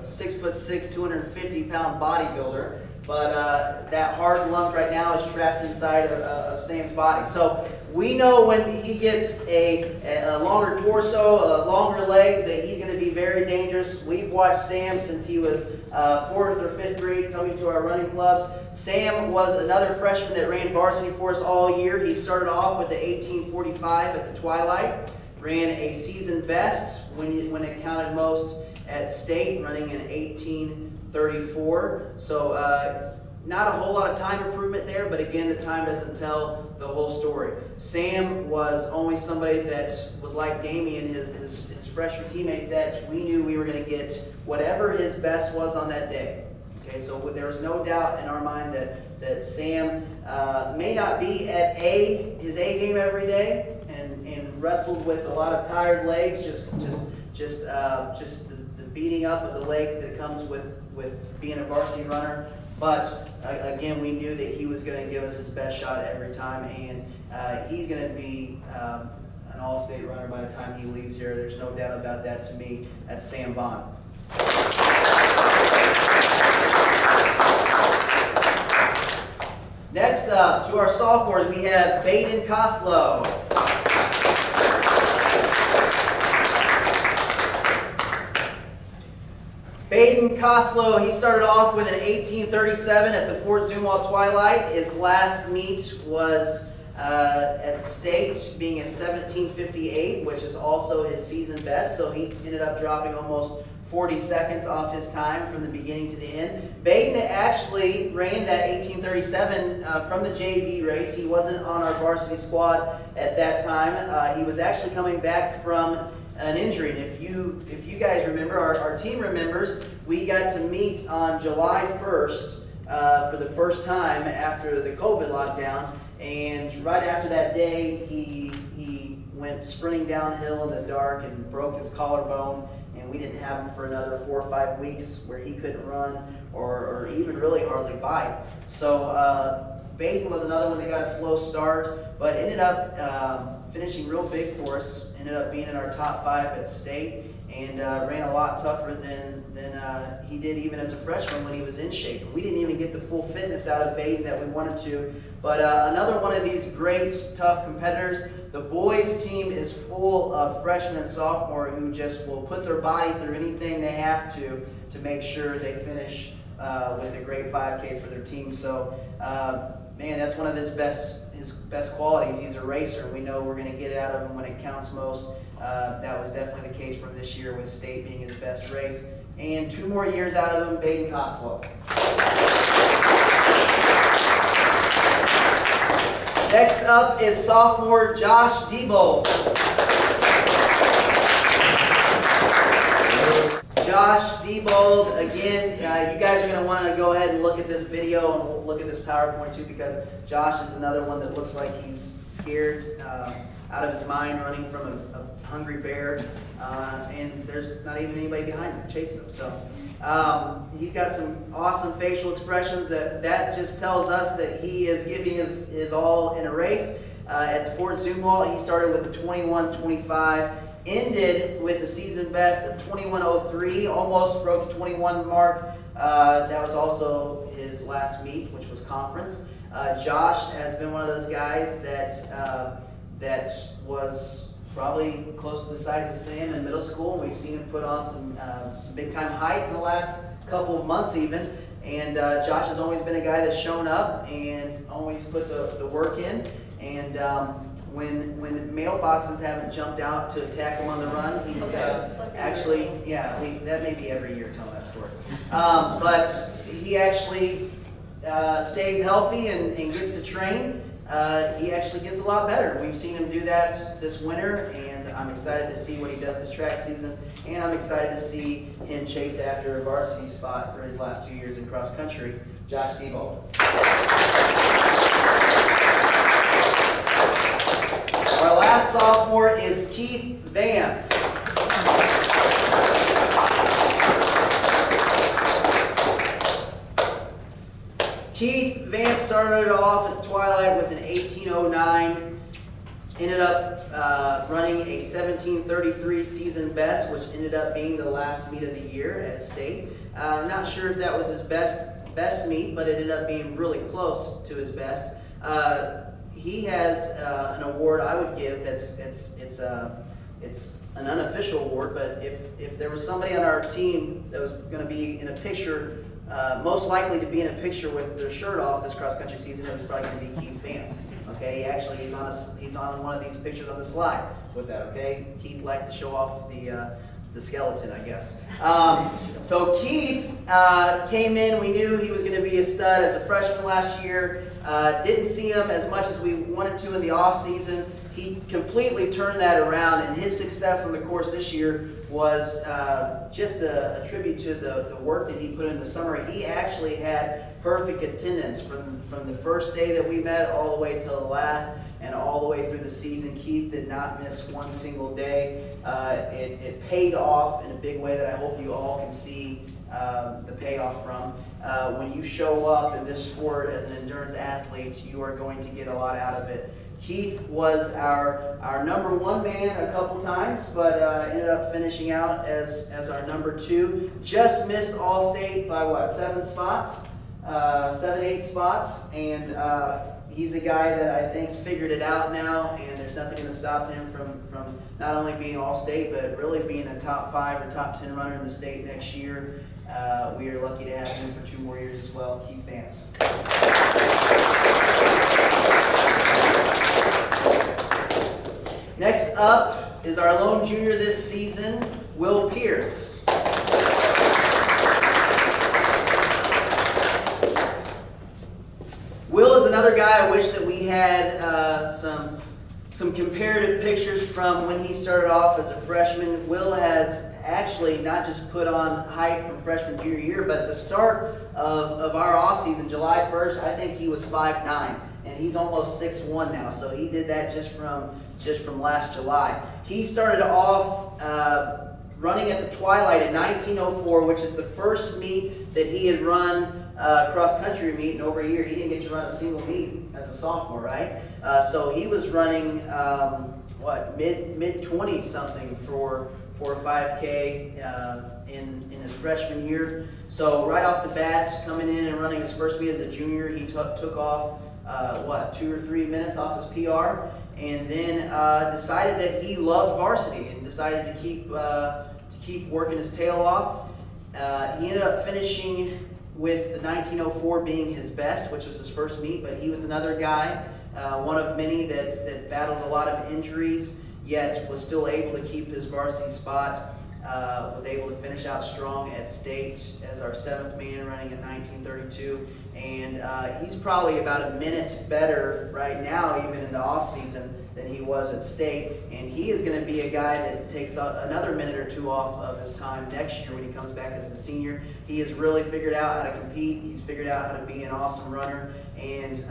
6'6", 250-pound bodybuilder. But that hard lump right now is trapped inside of Sam's body. So we know when he gets a longer torso, longer legs, that he's going to be very dangerous. We've watched Sam since he was 4th or 5th grade coming to our running clubs. Sam was another freshman that ran varsity for us all year. He started off with the 18:45 at the twilight, ran a season best when it counted most at state, running an 18:34. So not a whole lot of time improvement there, but again, the time doesn't tell the whole story. Sam was only somebody that was like Damian, his freshman teammate, that we knew we were going to get whatever his best was on that day. Okay, so there was no doubt in our mind that Sam may not be at his A game every day, and wrestled with a lot of tired legs, just the beating up of the legs that comes with being a varsity runner. But again, we knew that he was going to give us his best shot every time, and he's going to be an all-state runner by the time he leaves here. There's no doubt about that to me. That's Sam Vaughn. Next up, up to our sophomores, we have Baden Koslow. Baden Koslow, he started off with an 1837 at the Fort Zumwalt Twilight. His last meet was at state, being a 1758, which is also his season best. So he ended up dropping almost 40 seconds off his time from the beginning to the end. Baden actually ran that 1837 from the JV race. He wasn't on our varsity squad at that time. He was actually coming back from an injury. And if you guys remember, our team remembers, we got to meet on July 1st for the first time after the COVID lockdown. And right after that day, he went sprinting downhill in the dark and broke his collarbone. And we didn't have him for another 4 or 5 weeks where he couldn't run or even really hardly bike. So Baden was another one that got a slow start, but ended up finishing real big for us. Ended up being in our top 5 at state, and ran a lot tougher than he did even as a freshman when he was in shape. We didn't even get the full fitness out of Baden that we wanted to. But another one of these great, tough competitors. The boys' team is full of freshmen and sophomore who just will put their body through anything they have to make sure they finish with a great 5K for their team. So, man, that's one of his best qualities. He's a racer. We know we're going to get out of him when it counts most. That was definitely the case from this year with state being his best race. And 2 more years out of him, Baden Koslow. Next up is sophomore Josh Diebold. Josh Diebold, again, you guys are going to want to go ahead and look at this video and we'll look at this PowerPoint too, because Josh is another one that looks like he's scared out of his mind, running from a hungry bear, and there's not even anybody behind him chasing him. So he's got some awesome facial expressions that just tells us that he is giving his all in a race. At the Fort Zumwalt, he started with a 21:25, ended with a season best of 21:03, almost broke the 21 mark. That was also his last meet, which was conference. Josh has been one of those guys that was probably close to the size of Sam in middle school. We've seen him put on some big time height in the last couple of months even. And Josh has always been a guy that's shown up and always put the work in. And when mailboxes haven't jumped out to attack him on the run, he's actually, that may be every year telling that story. But he actually stays healthy and gets to train. He actually gets a lot better. We've seen him do that this winter, and I'm excited to see what he does this track season. And I'm excited to see him chase after a varsity spot for his last 2 years in cross country. Josh Diebold. Our last sophomore is Keith Vance. Keith Vance started off at the Twilight with an 18:09, ended up running a 17:33 season best, which ended up being the last meet of the year at state. I'm not sure if that was his best meet, but it ended up being really close to his best. He has an award I would give it's an unofficial award, but if there was somebody on our team that was going to be in a picture, most likely to be in a picture with their shirt off this cross country season, it was probably going to be Keith Vance. Okay, he's on one of these pictures on the slide with that. Okay, Keith liked to show off the skeleton, I guess. So Keith came in. We knew he was going to be a stud as a freshman last year. Didn't see him as much as we wanted to in the off season. He completely turned that around, and his success on the course this year was just a tribute to the work that he put in the summer. He actually had perfect attendance from the first day that we met all the way till the last, and all the way through the season. Keith did not miss one single day. It paid off in a big way that I hope you all can see the payoff from. When you show up in this sport as an endurance athlete, you are going to get a lot out of it. Keith was our number 1 man a couple times, but ended up finishing out as our number 2. Just missed All-State by 7 spots, 7, 8 spots, and he's a guy that I think's figured it out now, and there's nothing going to stop him from not only being All-State, but really being a top 5 or top 10 runner in the state next year. We are lucky to have him for 2 more years as well. Keith Vance. Next up is our lone junior this season, Will Pierce. Will is another guy I wish that we had some comparative pictures from when he started off as a freshman. Will has actually not just put on height from freshman junior year, but at the start of our offseason, July 1st, I think he was 5'9", and he's almost 6'1" now. So he did that just from last July. He started off running at the Twilight in 1904, which is the first meet that he had run cross-country meet in over a year. He didn't get to run a single meet as a sophomore, right? So he was running, mid-20s something for a 5K in his freshman year. So right off the bat, coming in and running his first meet as a junior, he took off, 2 or 3 minutes off his PR, and then decided that he loved varsity and decided to keep working his tail off. He ended up finishing with the 1904 being his best, which was his first meet, but he was another guy, one of many that battled a lot of injuries, yet was still able to keep his varsity spot, was able to finish out strong at state as our 7th man running in 1932, and he's probably about a minute better right now, even in the off season, than he was at state, and he is going to be a guy that takes another minute or 2 off of his time next year when he comes back as a senior. He has really figured out how to compete. He's figured out how to be an awesome runner, and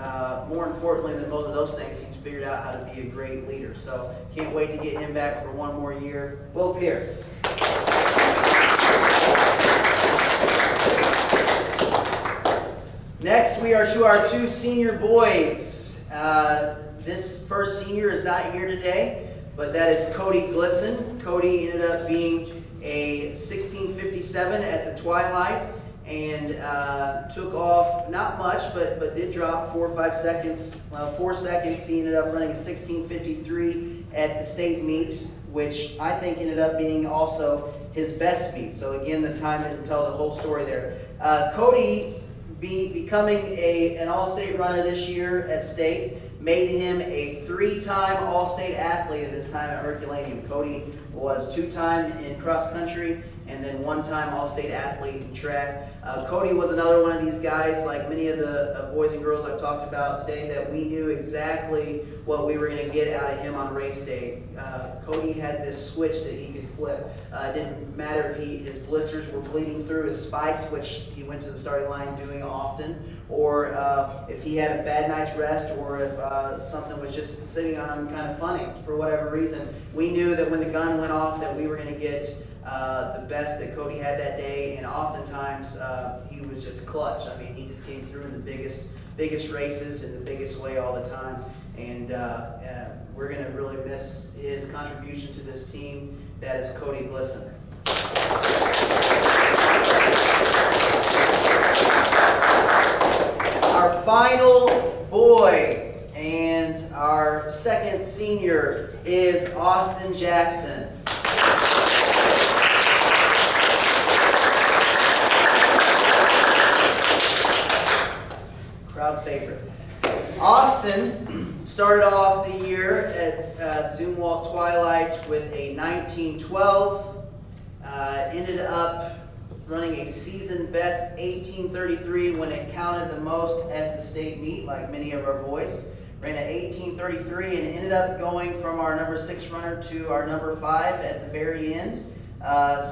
more importantly than both of those things, he's figured out how to be a great leader. So can't wait to get him back for 1 more year. Will Pierce. Next, we are to our 2 senior boys. This first senior is not here today, but that is Cody Glisson. Cody ended up being a 16:57 at the Twilight and took off not much, but did drop 4 or 5 seconds. 4 seconds. He ended up running a 16:53 at the state meet, which I think ended up being also his best meet. So again, the time didn't tell the whole story there. Cody becoming an all-state runner this year at state made him a 3-time all-state athlete at his time at Herculaneum. Cody was 2-time in cross-country and then 1-time all-state athlete in track. Cody was another one of these guys, like many of the boys and girls I've talked about today, that we knew exactly what we were going to get out of him on race day. Cody had this switch that he could flip. It didn't matter if his blisters were bleeding through his spikes, which he went to the starting line doing often, or if he had a bad night's rest, or if something was just sitting on him kind of funny for whatever reason. We knew that when the gun went off that we were going to get the best that Cody had that day, and oftentimes he was just clutch. I mean, he just came through in the biggest races in the biggest way all the time, and we're going to really miss his contribution to this team. That is Cody Glisson. Our final boy and our second senior is Austin Jackson. Crowd favorite. Austin started off the year at Zumwalt Twilight with a 1912. Ended up running a season best 18:33 when it counted the most at the state meet, like many of our boys. Ran an 18:33 and ended up going from our number 6 runner to our number 5 at the very end.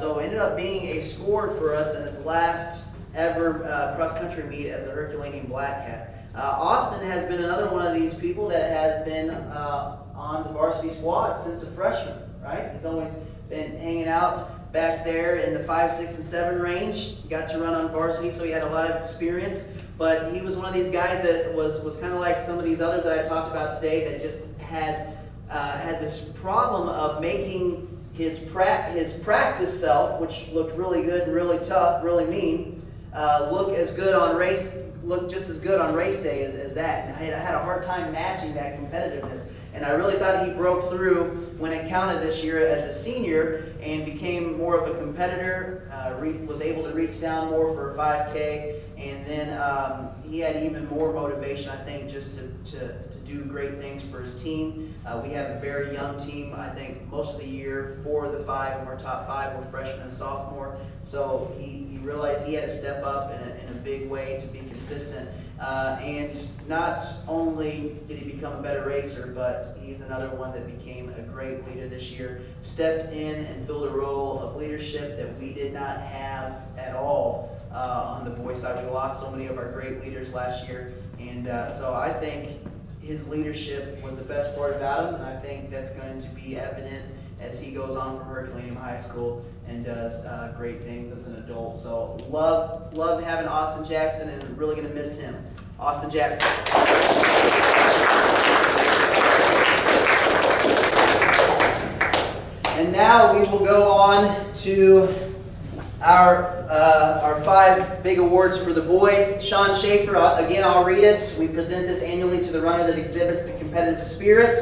So ended up being a scorer for us in his last ever cross-country meet as a Herculaneum Blackcat. Austin has been another one of these people that has been on the varsity squad since a freshman, right? He's always been hanging out back there in the 5, 6, and 7 range. Got to run on varsity, so he had a lot of experience. But he was one of these guys that was kind of like some of these others that I talked about today that just had this problem of making his practice self, which looked really good and really tough, really mean, look just as good on race day as that. And I had a hard time matching that competitiveness. And I really thought he broke through when it counted this year as a senior and became more of a competitor, was able to reach down more for a 5K, and then he had even more motivation, I think, just to do great things for his team. We have a very young team. I think most of the year, 4 of the 5 of our top 5 were freshmen and sophomore. So he realized he had to step up in a big way to be consistent. And not only did he become a better racer, but he's another one that became a great leader this year. Stepped in and filled a role of leadership that we did not have at all on the boys' side. We lost so many of our great leaders last year. And so I think his leadership was the best part about him, and I think that's going to be evident as he goes on from Herculaneum High School and does great things as an adult. So love having Austin Jackson, and really going to miss him. Austin Jackson. And now we will go on to our 5 big awards for the boys. Sean Schaefer, again, I'll read it. We present this annually to the runner that exhibits the competitive spirit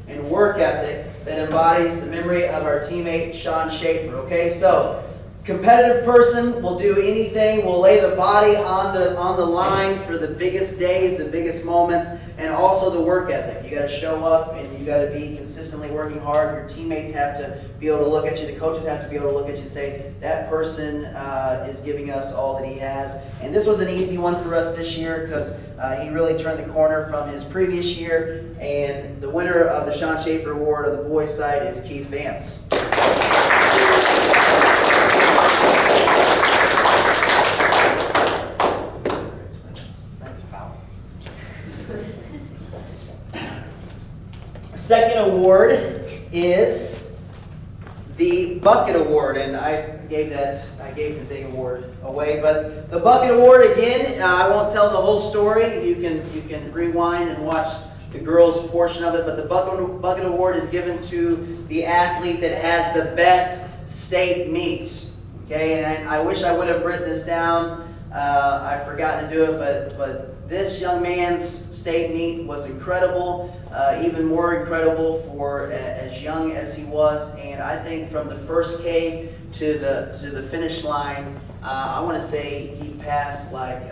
and work ethic that embodies the memory of our teammate Sean Schaefer. Okay, so competitive person will do anything, will lay the body on the line for the biggest days, the biggest moments, and also the work ethic. You got to show up and you got to be consistently working hard. Your teammates have to be able to look at you. The coaches have to be able to look at you and say, that person is giving us all that he has. And this was an easy one for us this year because he really turned the corner from his previous year. And the winner of the Sean Schaefer Award on the boys' side is Keith Vance. Second award is the Bucket Award, and I gave the big award away. But the Bucket Award, again, I won't tell the whole story. You can rewind and watch the girls' portion of it. But the Bucket Award is given to the athlete that has the best state meet. Okay, and I wish I would have written this down. I forgot to do it, but this young man's state meet was incredible. Even more incredible for as young as he was, and I think from the first K to the finish line, I want to say he passed like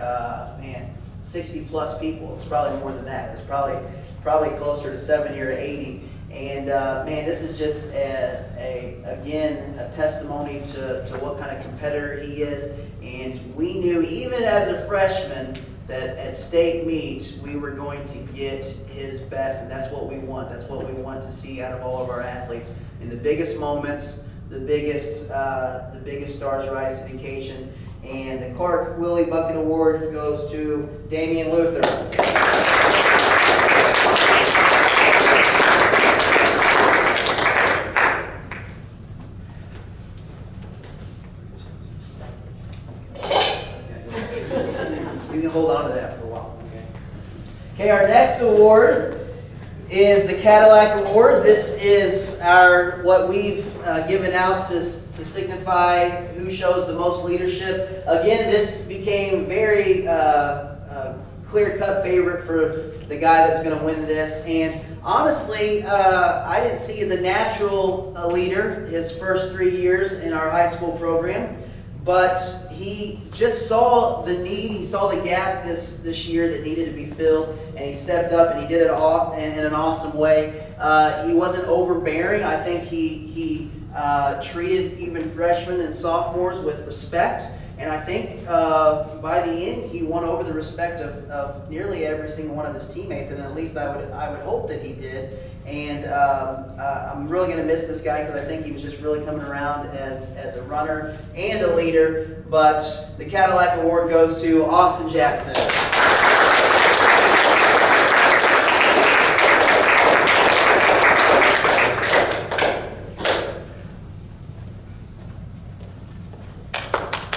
60 plus people. It's probably more than that. It's probably closer to 70 or 80. And man, this is just again a testimony to what kind of competitor he is. And we knew even as a freshman that at state meet we were going to get his best, and that's what we want. That's what we want to see out of all of our athletes. In the biggest moments, the biggest stars rise to the occasion. And the Clark Willie Bucket Award goes to Damian Luther. Hold on to that for a while. Okay, our next award is the Cadillac Award. This is what we've given out to signify who shows the most leadership. Again, this became very clear-cut favorite for the guy that was going to win this. And honestly, I didn't see as a natural leader his first 3 years in our high school program. But he just saw the need, he saw the gap this year that needed to be filled, and he stepped up and he did it all in an awesome way. He wasn't overbearing. I think he treated even freshmen and sophomores with respect, and I think by the end he won over the respect of nearly every single one of his teammates, and at least I would hope that he did. And I'm really going to miss this guy because I think he was just really coming around as a runner and a leader. But the Cadillac Award goes to Austin Jackson.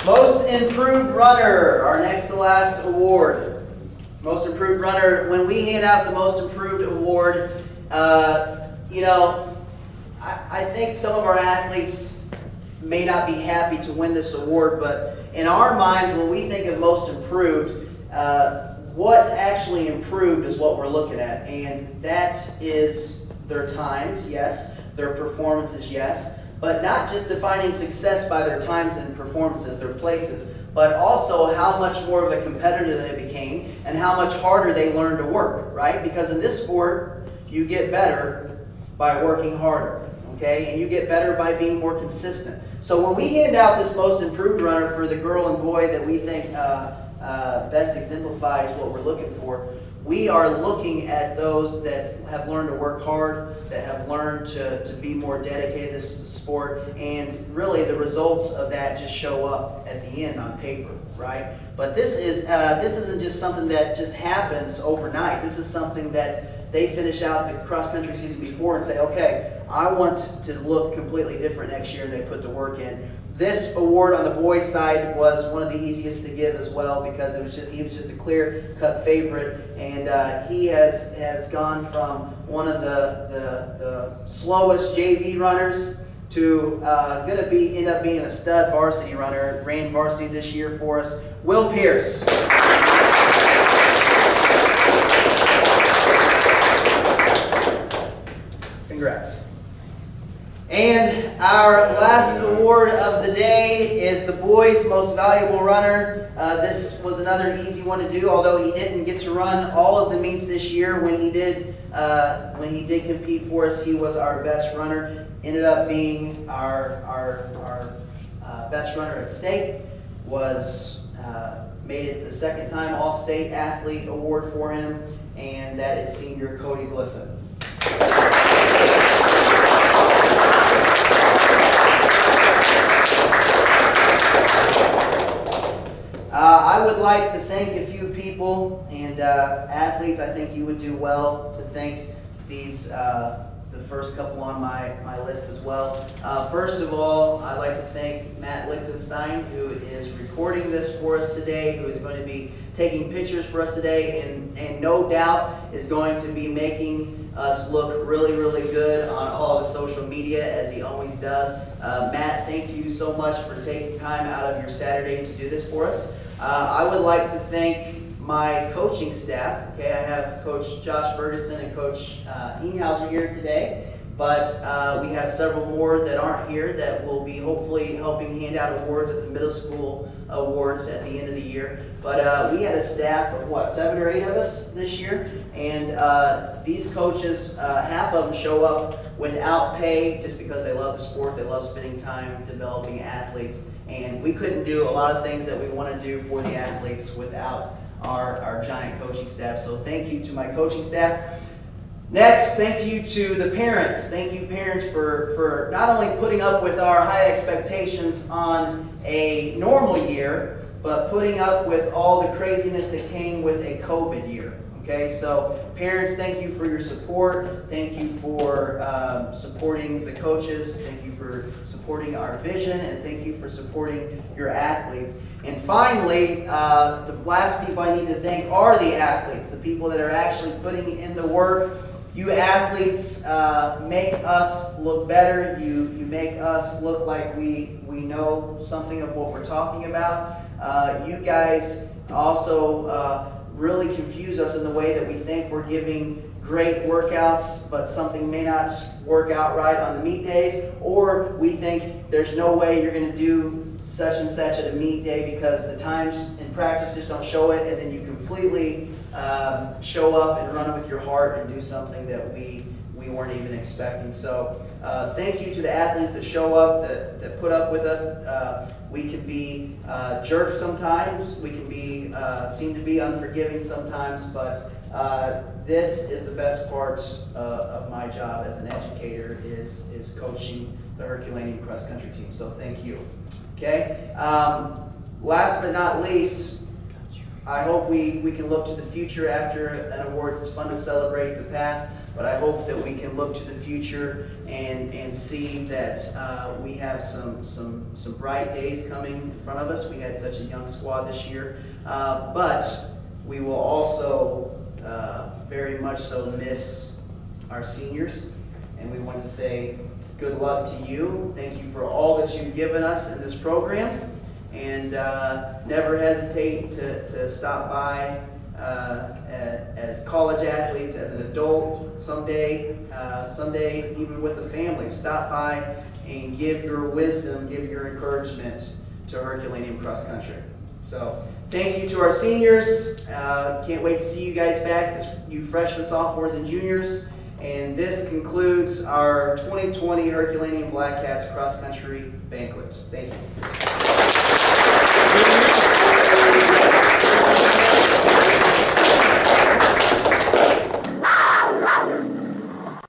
Most Improved Runner, our next to last award. Most Improved Runner, when we hand out the Most Improved Award, I think some of our athletes may not be happy to win this award, but in our minds, when we think of most improved, what actually improved is what we're looking at, and that is their times, yes, their performances, yes, but not just defining success by their times and performances, their places, but also how much more of a competitor they became and how much harder they learned to work, right? Because in this sport, you get better by working harder, okay? And you get better by being more consistent. So when we hand out this most improved runner for the girl and boy that we think best exemplifies what we're looking for, we are looking at those that have learned to work hard, that have learned to be more dedicated to this sport, and really the results of that just show up at the end on paper, right? But this isn't just something that just happens overnight. This is something that they finish out the cross-country season before and say, okay, I want to look completely different next year, and they put the work in. This award on the boys' side was one of the easiest to give as well because he was just a clear-cut favorite, and he has gone from one of the slowest JV runners to going to end up being a stud varsity runner. Ran varsity this year for us. Will Pierce. Congrats. And our last award of the day is the boys' most valuable runner. This was another easy one to do, although he didn't get to run all of the meets this year. When he did compete for us, he was our best runner. Ended up being our best runner at state. Made it the second time All-State Athlete Award for him, and that is senior Cody Glisson. I would like to thank a few people and athletes. I think you would do well to thank these the first couple on my list as well. First of all, I'd like to thank Matt Lichtenstein, who is recording this for us today, who is going to be taking pictures for us today, and no doubt is going to be making us look really, really good on all the social media, as he always does. Matt, thank you so much for taking time out of your Saturday to do this for us. I would like to thank my coaching staff. Okay, I have Coach Josh Ferguson and Coach Inhauser here today, but we have several more that aren't here that will be hopefully helping hand out awards at the middle school awards at the end of the year. But we had a staff of 7 or 8 of us this year, and these coaches, half of them show up without pay just because they love the sport, they love spending time developing athletes, and we couldn't do a lot of things that we want to do for the athletes without our giant coaching staff. So thank you to my coaching staff. Next, thank you to the parents. Thank you, parents, for not only putting up with our high expectations on a normal year, but putting up with all the craziness that came with a COVID year. Okay, so parents, thank you for your support. Thank you for supporting the coaches. Thank you for supporting our vision, and thank you for supporting your athletes. And finally, the last people I need to thank are the athletes, the people that are actually putting in the work. You athletes make us look better. You make us look like we know something of what we're talking about. You guys also really confuse us in the way that we think we're giving great workouts, but something may not work out right on the meet days, or we think there's no way you're going to do such and such at a meet day because the times in practice just don't show it, and then you completely show up and run with your heart and do something that we weren't even expecting. So thank you to the athletes that show up, that put up with us. We can be jerks sometimes. We can be seem to be unforgiving sometimes, but this is the best part of my job as an educator is coaching the Herculaneum cross country team. So thank you. Okay. Last but not least, I hope we can look to the future after an awards. It's fun to celebrate the past, but I hope that we can look to the future and see that we have some bright days coming in front of us. We had such a young squad this year, but we will also very much so miss our seniors, and we want to say good luck to you. Thank you for all that you've given us in this program. And never hesitate to stop by as college athletes, as an adult, someday even with the family. Stop by and give your wisdom, give your encouragement to Herculaneum Cross Country. So thank you to our seniors. Can't wait to see you guys back, as you freshmen, sophomores, and juniors. And this concludes our 2020 Herculaneum Blackcats Cross Country Banquet. Thank you.